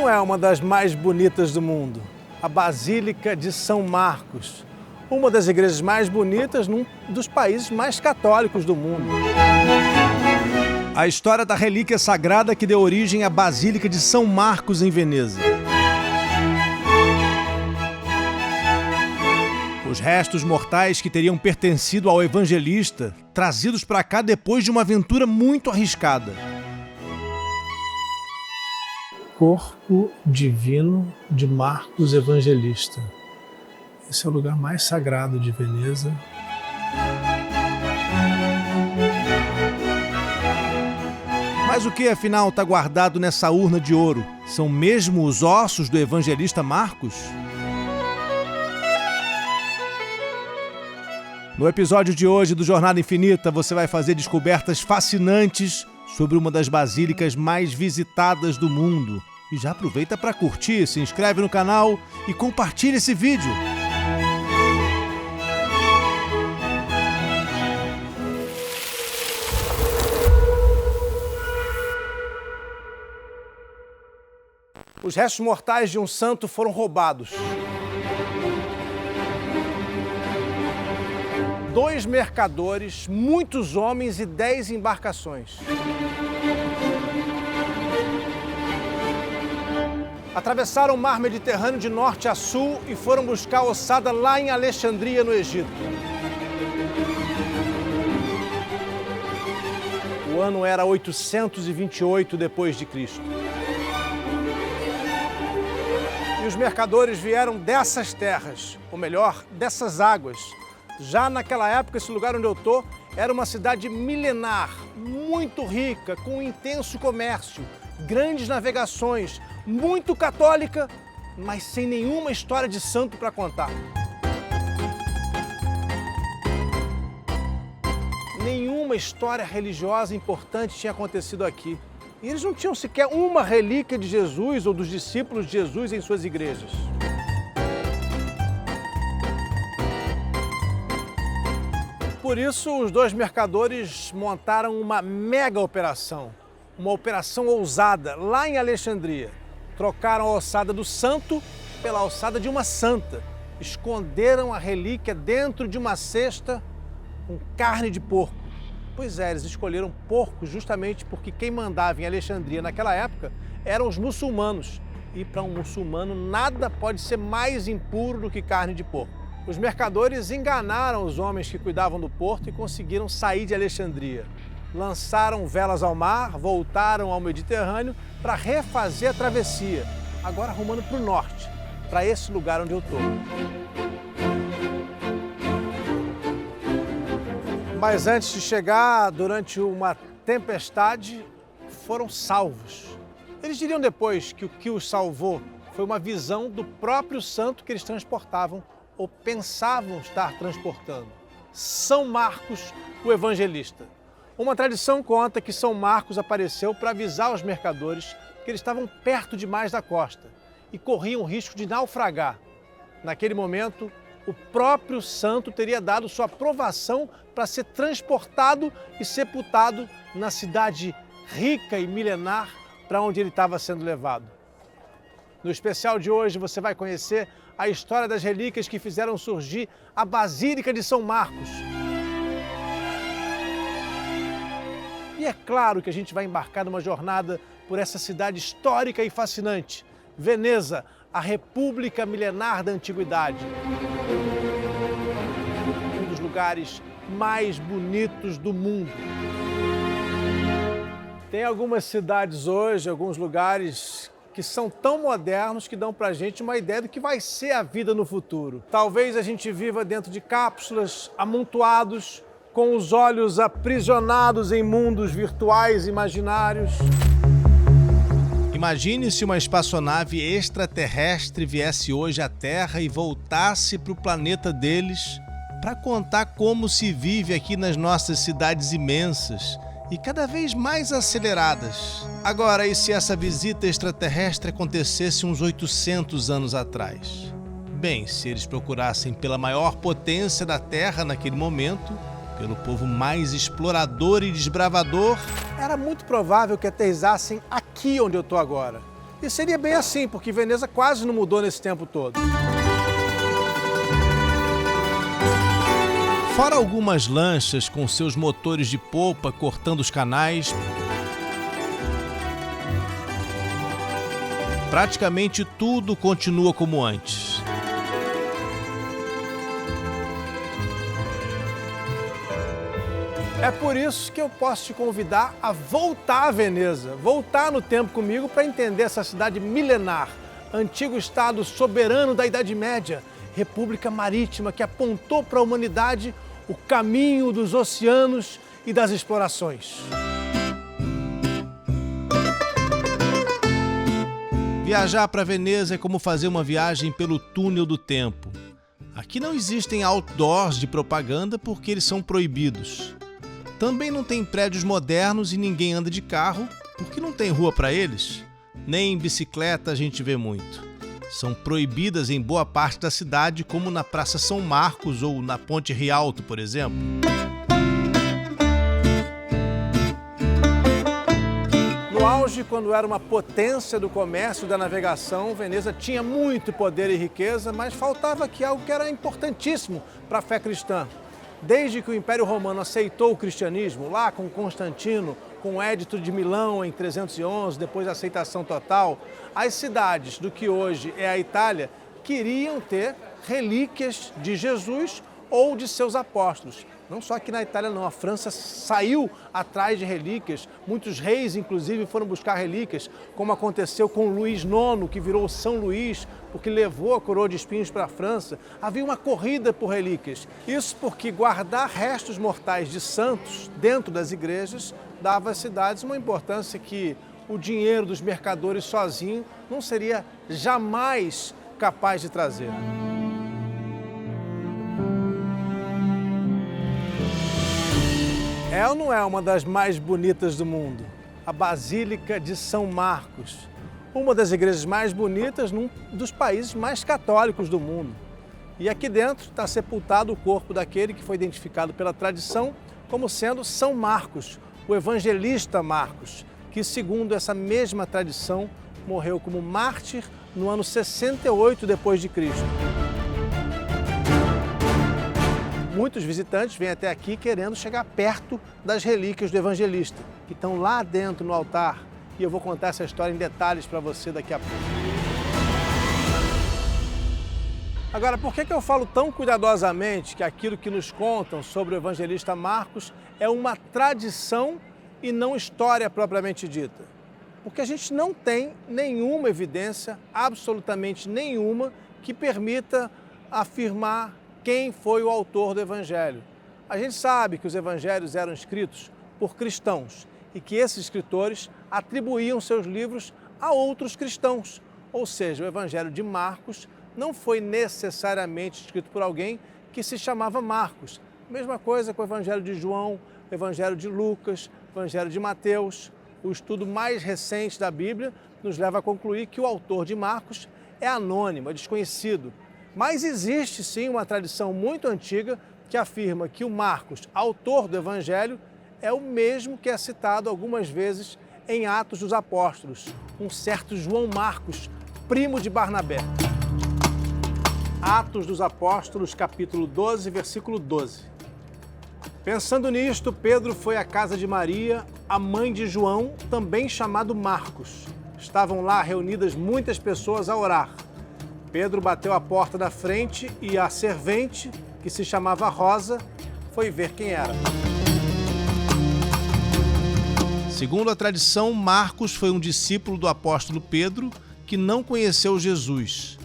não é uma das mais bonitas do mundo? A Basílica de São Marcos, uma das igrejas mais bonitas num dos países mais católicos do mundo. A história da relíquia sagrada que deu origem à Basílica de São Marcos em Veneza. Os restos mortais que teriam pertencido ao evangelista, trazidos para cá depois de uma aventura muito arriscada. Corpo divino de Marcos Evangelista. Esse é o lugar mais sagrado de Veneza. Mas o que afinal está guardado nessa urna de ouro? São mesmo os ossos do evangelista Marcos? No episódio de hoje do Jornada Infinita, você vai fazer descobertas fascinantes sobre uma das basílicas mais visitadas do mundo. E já aproveita para curtir, se inscreve no canal e compartilha esse vídeo. Os restos mortais de um santo foram roubados. 2 mercadores, muitos homens e 10 embarcações. Atravessaram o mar Mediterrâneo de norte a sul e foram buscar a ossada lá em Alexandria, no Egito. O ano era 828 depois de Cristo. E os mercadores vieram dessas terras, ou melhor, dessas águas. Já naquela época, esse lugar onde eu estou era uma cidade milenar, muito rica, com um intenso comércio, grandes navegações, muito católica, mas sem nenhuma história de santo para contar. Nenhuma história religiosa importante tinha acontecido aqui. E eles não tinham sequer uma relíquia de Jesus ou dos discípulos de Jesus em suas igrejas. Por isso, os 2 mercadores montaram uma mega operação, uma operação ousada lá em Alexandria. Trocaram a ossada do santo pela ossada de uma santa. Esconderam a relíquia dentro de uma cesta com carne de porco. Pois é, eles escolheram porco justamente porque quem mandava em Alexandria naquela época eram os muçulmanos. E para um muçulmano nada pode ser mais impuro do que carne de porco. Os mercadores enganaram os homens que cuidavam do porto e conseguiram sair de Alexandria. Lançaram velas ao mar, voltaram ao Mediterrâneo para refazer a travessia, agora rumando para o norte, para esse lugar onde eu estou. Mas antes de chegar, durante uma tempestade, foram salvos. Eles diriam depois que o que os salvou foi uma visão do próprio santo que eles transportavam ou pensavam estar transportando. São Marcos, o evangelista. Uma tradição conta que São Marcos apareceu para avisar os mercadores que eles estavam perto demais da costa e corriam o risco de naufragar. Naquele momento, o próprio santo teria dado sua aprovação para ser transportado e sepultado na cidade rica e milenar para onde ele estava sendo levado. No especial de hoje, você vai conhecer a história das relíquias que fizeram surgir a Basílica de São Marcos. E é claro que a gente vai embarcar numa jornada por essa cidade histórica e fascinante, Veneza, a República Milenar da Antiguidade. Um dos lugares mais bonitos do mundo. Tem algumas cidades hoje, alguns lugares que são tão modernos que dão pra gente uma ideia do que vai ser a vida no futuro. Talvez a gente viva dentro de cápsulas, amontoados, com os olhos aprisionados em mundos virtuais imaginários. Imagine se uma espaçonave extraterrestre viesse hoje à Terra e voltasse para o planeta deles para contar como se vive aqui nas nossas cidades imensas e cada vez mais aceleradas. Agora, e se essa visita extraterrestre acontecesse uns 800 anos atrás? Bem, se eles procurassem pela maior potência da Terra naquele momento, pelo povo mais explorador e desbravador, era muito provável que aterrissassem aqui onde eu estou agora. E seria bem assim, porque Veneza quase não mudou nesse tempo todo. Fora algumas lanchas com seus motores de polpa cortando os canais, praticamente tudo continua como antes. É por isso que eu posso te convidar a voltar a Veneza, voltar no tempo comigo para entender essa cidade milenar, antigo estado soberano da Idade Média, república marítima que apontou para a humanidade o caminho dos oceanos e das explorações. Viajar para Veneza é como fazer uma viagem pelo túnel do tempo. Aqui não existem outdoors de propaganda porque eles são proibidos. Também não tem prédios modernos e ninguém anda de carro porque não tem rua para eles. Nem em bicicleta a gente vê muito. São proibidas em boa parte da cidade, como na Praça São Marcos ou na Ponte Rialto, por exemplo. No auge, quando era uma potência do comércio e da navegação, Veneza tinha muito poder e riqueza, mas faltava aqui algo que era importantíssimo para a fé cristã. Desde que o Império Romano aceitou o cristianismo, lá com Constantino, com o Édito de Milão em 311, depois da aceitação total, as cidades do que hoje é a Itália queriam ter relíquias de Jesus ou de seus apóstolos. Não só aqui na Itália não, a França saiu atrás de relíquias, muitos reis inclusive foram buscar relíquias, como aconteceu com Luís IX, que virou São Luís, porque levou a coroa de espinhos para a França. Havia uma corrida por relíquias, isso porque guardar restos mortais de santos dentro das igrejas dava às cidades uma importância que o dinheiro dos mercadores sozinho não seria jamais capaz de trazer. É ou não é uma das mais bonitas do mundo? A Basílica de São Marcos, uma das igrejas mais bonitas num dos países mais católicos do mundo. E aqui dentro está sepultado o corpo daquele que foi identificado pela tradição como sendo São Marcos, o evangelista Marcos, que, segundo essa mesma tradição, morreu como mártir no ano 68 depois de Cristo. Muitos visitantes vêm até aqui querendo chegar perto das relíquias do evangelista, que estão lá dentro no altar. E eu vou contar essa história em detalhes para você daqui a pouco. Agora, por que eu falo tão cuidadosamente que aquilo que nos contam sobre o evangelista Marcos é uma tradição e não história propriamente dita? Porque a gente não tem nenhuma evidência, absolutamente nenhuma, que permita afirmar quem foi o autor do Evangelho. A gente sabe que os Evangelhos eram escritos por cristãos e que esses escritores atribuíam seus livros a outros cristãos. Ou seja, o Evangelho de Marcos não foi necessariamente escrito por alguém que se chamava Marcos. Mesma coisa com o Evangelho de João, o Evangelho de Lucas, o Evangelho de Mateus. O estudo mais recente da Bíblia nos leva a concluir que o autor de Marcos é anônimo, é desconhecido. Mas existe sim uma tradição muito antiga que afirma que o Marcos, autor do Evangelho, é o mesmo que é citado algumas vezes em Atos dos Apóstolos, um certo João Marcos, primo de Barnabé. Atos dos Apóstolos, capítulo 12, versículo 12. Pensando nisto, Pedro foi à casa de Maria, a mãe de João, também chamado Marcos. Estavam lá reunidas muitas pessoas a orar. Pedro bateu a porta da frente e a servente, que se chamava Rosa, foi ver quem era. Segundo a tradição, Marcos foi um discípulo do apóstolo Pedro que não conheceu Jesus.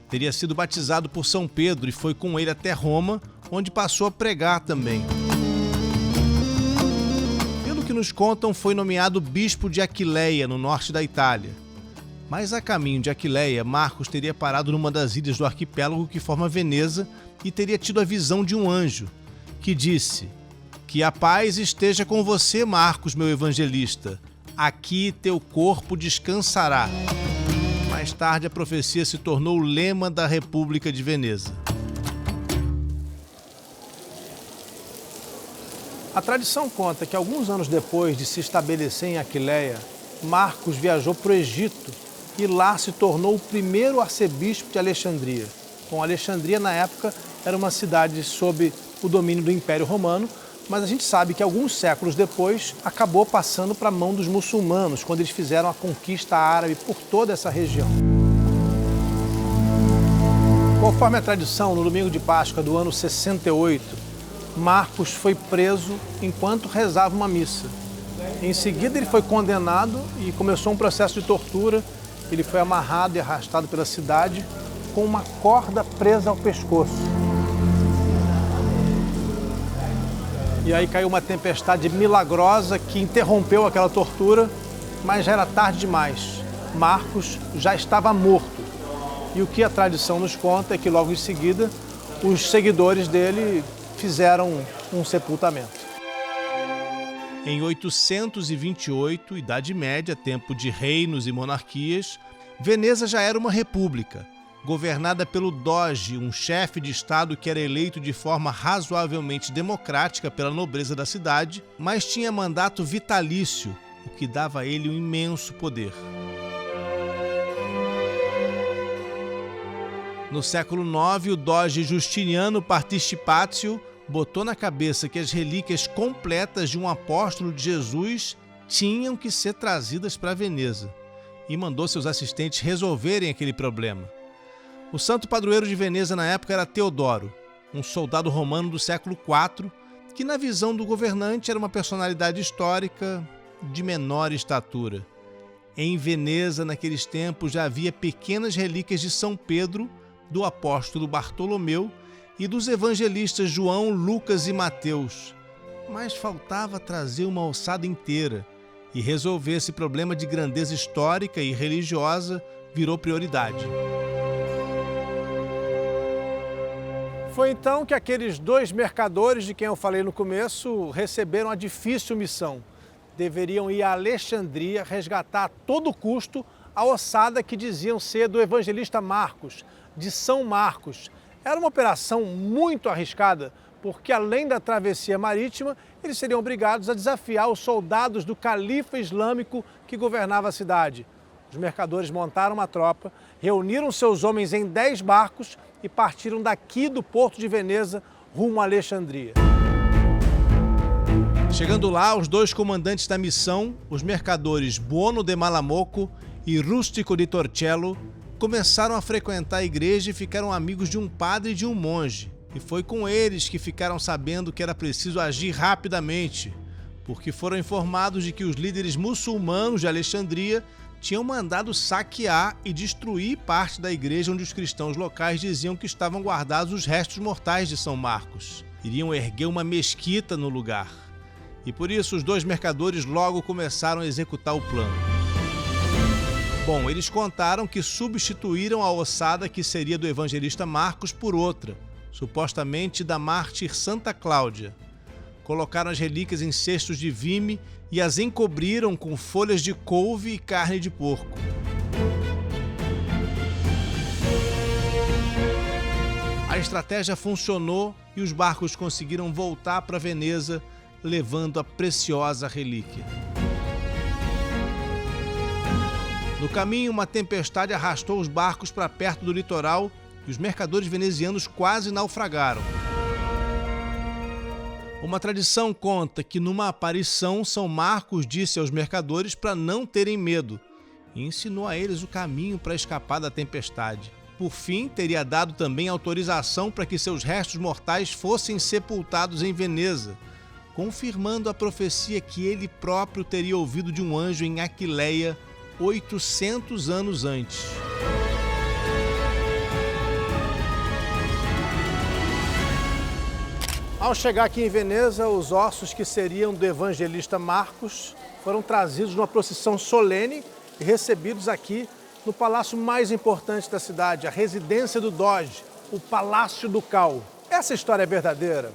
Teria sido batizado por São Pedro e foi com ele até Roma, onde passou a pregar também. Pelo que nos contam, foi nomeado bispo de Aquileia, no norte da Itália. Mas a caminho de Aquileia, Marcos teria parado numa das ilhas do arquipélago que forma Veneza e teria tido a visão de um anjo, que disse: "Que a paz esteja com você, Marcos, meu evangelista. Aqui teu corpo descansará." Mais tarde, a profecia se tornou o lema da República de Veneza. A tradição conta que alguns anos depois de se estabelecer em Aquileia, Marcos viajou para o Egito e lá se tornou o primeiro arcebispo de Alexandria. Bom, Alexandria, na época, era uma cidade sob o domínio do Império Romano, mas a gente sabe que alguns séculos depois acabou passando para a mão dos muçulmanos, quando eles fizeram a conquista árabe por toda essa região. Conforme a tradição, no domingo de Páscoa do ano 68, Marcos foi preso enquanto rezava uma missa. Em seguida, ele foi condenado e começou um processo de tortura. Ele foi amarrado e arrastado pela cidade com uma corda presa ao pescoço. E aí caiu uma tempestade milagrosa que interrompeu aquela tortura, mas já era tarde demais. Marcos já estava morto. E o que a tradição nos conta é que logo em seguida os seguidores dele fizeram um sepultamento. Em 828, Idade Média, tempo de reinos e monarquias, Veneza já era uma república, governada pelo doge, um chefe de estado que era eleito de forma razoavelmente democrática pela nobreza da cidade, mas tinha mandato vitalício, o que dava a ele um imenso poder. No século IX, o doge Justiniano Participatio botou na cabeça que as relíquias completas de um apóstolo de Jesus tinham que ser trazidas para Veneza e mandou seus assistentes resolverem aquele problema. O santo padroeiro de Veneza na época era Teodoro, um soldado romano do século IV, que na visão do governante era uma personalidade histórica de menor estatura. Em Veneza, naqueles tempos, já havia pequenas relíquias de São Pedro, do apóstolo Bartolomeu e dos evangelistas João, Lucas e Mateus. Mas faltava trazer uma ossada inteira, e resolver esse problema de grandeza histórica e religiosa virou prioridade. Foi então que aqueles dois mercadores de quem eu falei no começo receberam a difícil missão. Deveriam ir a Alexandria resgatar a todo custo a ossada que diziam ser do evangelista Marcos, de São Marcos. Era uma operação muito arriscada, porque além da travessia marítima, eles seriam obrigados a desafiar os soldados do califa islâmico que governava a cidade. Os mercadores montaram uma tropa, reuniram seus homens em 10 barcos e partiram daqui do porto de Veneza rumo a Alexandria. Chegando lá, os dois comandantes da missão, os mercadores Buono de Malamocco e Rustico di Torcello, começaram a frequentar a igreja e ficaram amigos de um padre e de um monge. E foi com eles que ficaram sabendo que era preciso agir rapidamente, porque foram informados de que os líderes muçulmanos de Alexandria tinham mandado saquear e destruir parte da igreja onde os cristãos locais diziam que estavam guardados os restos mortais de São Marcos. Iriam erguer uma mesquita no lugar. E por isso os dois mercadores logo começaram a executar o plano. Bom, eles contaram que substituíram a ossada que seria do evangelista Marcos por outra, supostamente da mártir Santa Cláudia. Colocaram as relíquias em cestos de vime e as encobriram com folhas de couve e carne de porco. A estratégia funcionou e os barcos conseguiram voltar para Veneza, levando a preciosa relíquia. No caminho, uma tempestade arrastou os barcos para perto do litoral e os mercadores venezianos quase naufragaram. Uma tradição conta que numa aparição, São Marcos disse aos mercadores para não terem medo e ensinou a eles o caminho para escapar da tempestade. Por fim, teria dado também autorização para que seus restos mortais fossem sepultados em Veneza, confirmando a profecia que ele próprio teria ouvido de um anjo em Aquileia 800 anos antes. Ao chegar aqui em Veneza, os ossos que seriam do evangelista Marcos foram trazidos numa procissão solene e recebidos aqui no palácio mais importante da cidade, a residência do Doge, o Palácio Ducal. Essa história é verdadeira?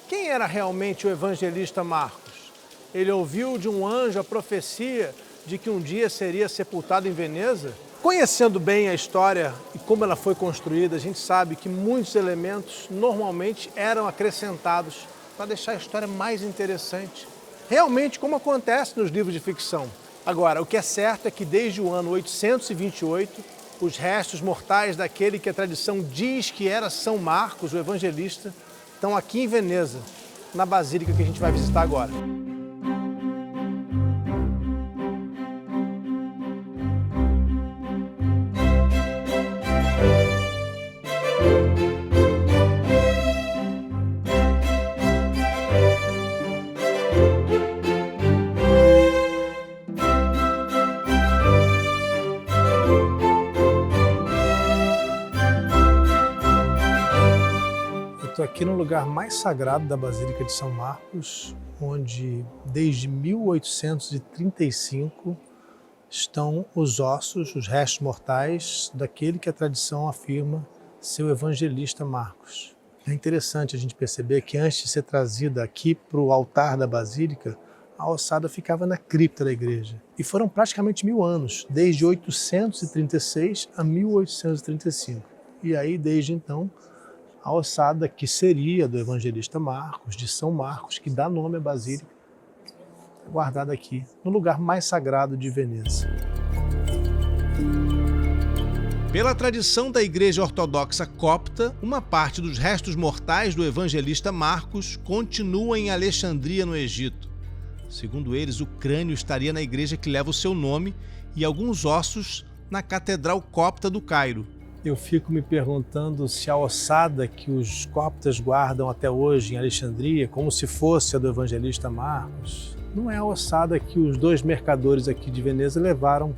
Quem era realmente o evangelista Marcos? Ele ouviu de um anjo a profecia de que um dia seria sepultado em Veneza? Conhecendo bem a história e como ela foi construída, a gente sabe que muitos elementos normalmente eram acrescentados para deixar a história mais interessante. Realmente como acontece nos livros de ficção. Agora, o que é certo é que desde o ano 828, os restos mortais daquele que a tradição diz que era São Marcos, o evangelista, estão aqui em Veneza, na basílica que a gente vai visitar agora. Estou aqui no lugar mais sagrado da Basílica de São Marcos, onde desde 1835 estão os ossos, os restos mortais daquele que a tradição afirma ser o evangelista Marcos. É interessante a gente perceber que antes de ser trazida aqui para o altar da Basílica, a ossada ficava na cripta da igreja. E foram praticamente 1000 anos, desde 836 a 1835. E aí, desde então, a ossada que seria do evangelista Marcos, de São Marcos, que dá nome à Basílica, guardada aqui, no lugar mais sagrado de Veneza. Pela tradição da Igreja Ortodoxa Copta, uma parte dos restos mortais do evangelista Marcos continua em Alexandria, no Egito. Segundo eles, o crânio estaria na igreja que leva o seu nome e alguns ossos na Catedral Copta do Cairo. Eu fico me perguntando se a ossada que os coptas guardam até hoje em Alexandria, como se fosse a do evangelista Marcos, não é a ossada que os dois mercadores aqui de Veneza levaram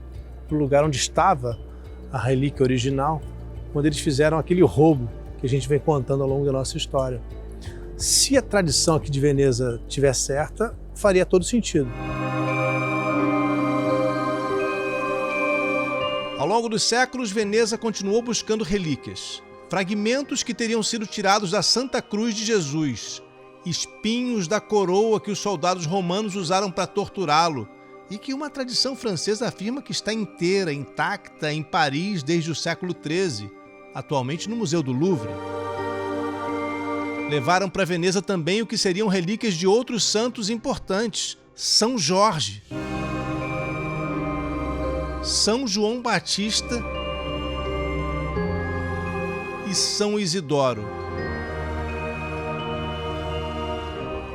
para o lugar onde estava a relíquia original, quando eles fizeram aquele roubo que a gente vem contando ao longo da nossa história. Se a tradição aqui de Veneza estiver certa, faria todo sentido. Ao longo dos séculos, Veneza continuou buscando relíquias, fragmentos que teriam sido tirados da Santa Cruz de Jesus, espinhos da coroa que os soldados romanos usaram para torturá-lo e que uma tradição francesa afirma que está inteira, intacta, em Paris desde o século XIII, atualmente no Museu do Louvre. Levaram para Veneza também o que seriam relíquias de outros santos importantes, São Jorge, São João Batista e São Isidoro.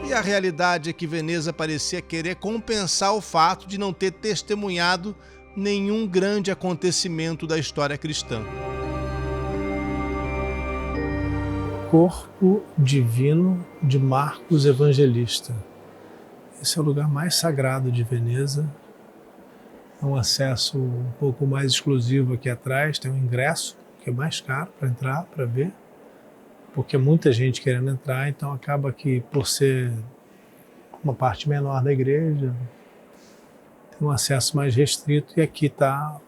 E a realidade é que Veneza parecia querer compensar o fato de não ter testemunhado nenhum grande acontecimento da história cristã. Corpo divino de Marcos Evangelista. Esse é o lugar mais sagrado de Veneza. É um acesso um pouco mais exclusivo aqui atrás, tem um ingresso que é mais caro para entrar, para ver, porque é muita gente querendo entrar, então acaba que, por ser uma parte menor da igreja, tem um acesso mais restrito, e aqui está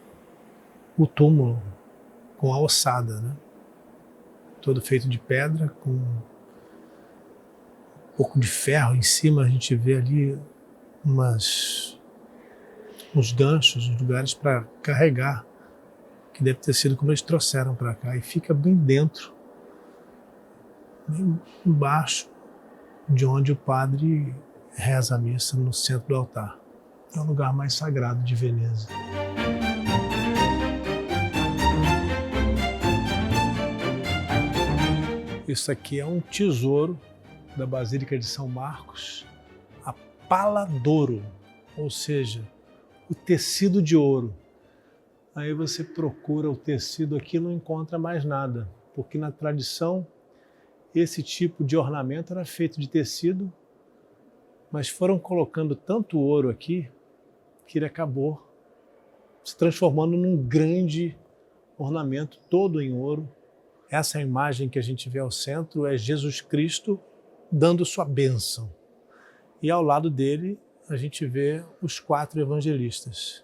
o túmulo com a ossada, né? Todo feito de pedra, com um pouco de ferro em cima. A gente vê ali uns ganchos, uns lugares para carregar, que deve ter sido como eles trouxeram para cá, e fica bem dentro, bem embaixo de onde o padre reza a missa, no centro do altar. É o lugar mais sagrado de Veneza. Isso aqui é um tesouro da Basílica de São Marcos, a pala d'oro, ou seja, o tecido de ouro. Aí você procura o tecido aqui e não encontra mais nada, porque na tradição esse tipo de ornamento era feito de tecido, mas foram colocando tanto ouro aqui que ele acabou se transformando num grande ornamento todo em ouro. Essa imagem que a gente vê ao centro é Jesus Cristo dando sua bênção. E ao lado dele a gente vê os 4 evangelistas: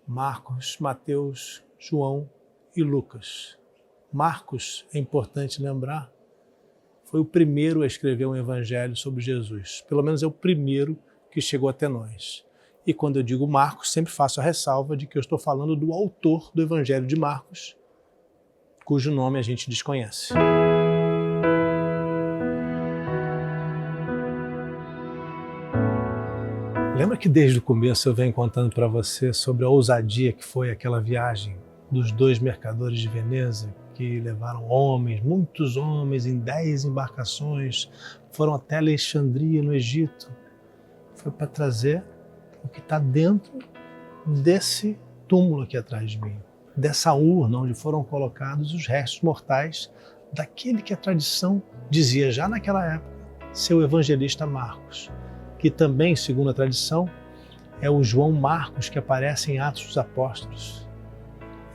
Marcos, Mateus, João e Lucas. Marcos, é importante lembrar, foi o primeiro a escrever um evangelho sobre Jesus. Pelo menos é o primeiro que chegou até nós. E quando eu digo Marcos, sempre faço a ressalva de que eu estou falando do autor do evangelho de Marcos, cujo nome a gente desconhece. Lembra que desde o começo eu venho contando para você sobre a ousadia que foi aquela viagem dos 2 mercadores de Veneza que levaram homens, muitos homens, em 10 embarcações, foram até Alexandria, no Egito. Foi para trazer o que está dentro desse túmulo aqui atrás de mim, dessa urna onde foram colocados os restos mortais daquele que a tradição dizia já naquela época ser o evangelista Marcos, que também, segundo a tradição, é o João Marcos que aparece em Atos dos Apóstolos.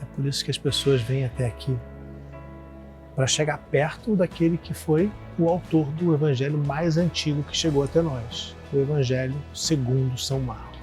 É por isso que as pessoas vêm até aqui, para chegar perto daquele que foi o autor do evangelho mais antigo que chegou até nós, o Evangelho segundo São Marcos.